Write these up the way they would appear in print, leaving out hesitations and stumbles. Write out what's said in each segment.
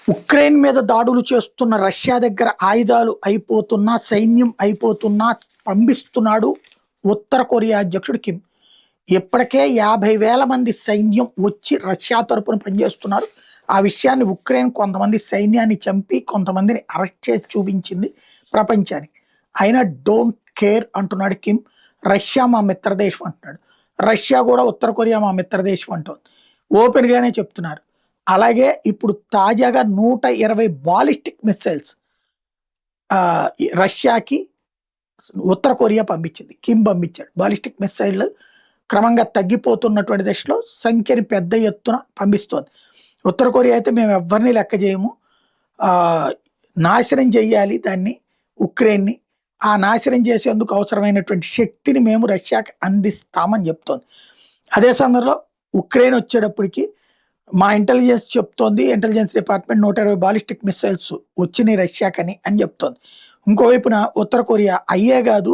Ukraine మీద దాడులు చేస్తున్న రష్యా దగ్గర ఆయుధాలు అయిపోతున్నా, సైన్యం అయిపోతున్నా పంపిస్తున్నాడు ఉత్తర కొరియా అధ్యక్షుడు కిమ్. ఇప్పటికే 50,000 మంది సైన్యం వచ్చి రష్యా తరపున పనిచేస్తున్నారు. ఆ విషయాన్ని ఉక్రెయిన్ కొంతమంది సైన్యాన్ని చంపి కొంతమందిని అరెస్ట్ చేసి చూపించింది ప్రపంచానికి. అయినా డోంట్ కేర్ అంటున్నాడు కిమ్. రష్యా మా మిత్రదేశం అంటున్నాడు. రష్యా కూడా ఉత్తర కొరియా మా మిత్రదేశం అంటుంది. ఓపెన్గానే చెప్తున్నారు. అలాగే ఇప్పుడు తాజాగా 120 బాలిస్టిక్ మిసైల్స్ రష్యాకి ఉత్తర కొరియా పంపించింది. కిమ్ పంపించాడు. బాలిస్టిక్ మిసైల్ క్రమంగా తగ్గిపోతున్నటువంటి దశలో సంఖ్యని పెద్ద ఎత్తున పంపిస్తోంది. ఉత్తర కొరియా అయితే మేము ఎవరిని లెక్క చేయము, నాశనం చెయ్యాలి దాన్ని, ఉక్రెయిన్ని. ఆ నాశనం చేసేందుకు అవసరమైనటువంటి శక్తిని మేము రష్యాకి అందిస్తామని చెప్తోంది. అదే సందర్భంలో ఉక్రెయిన్ వచ్చేటప్పటికి మా ఇంటెలిజెన్స్ చెప్తోంది, ఇంటెలిజెన్స్ డిపార్ట్మెంట్ 120 బాలిస్టిక్ మిసైల్స్ వచ్చినాయి రష్యాకని అని చెప్తోంది. ఇంకోవైపున ఉత్తర కొరియా అయ్యే కాదు,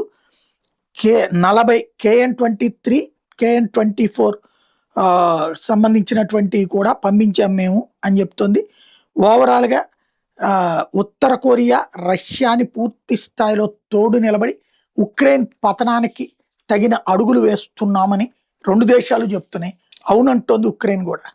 40 KN-23, KN-24 సంబంధించినటువంటి కూడా పంపించాం మేము అని చెప్తోంది. ఓవరాల్గా ఉత్తర కొరియా రష్యాని పూర్తి స్థాయిలో తోడు నిలబడి ఉక్రెయిన్ పతనానికి తగిన అడుగులు వేస్తున్నామని రెండు దేశాలు చెప్తున్నాయి. అవునంటోంది ఉక్రెయిన్ కూడా.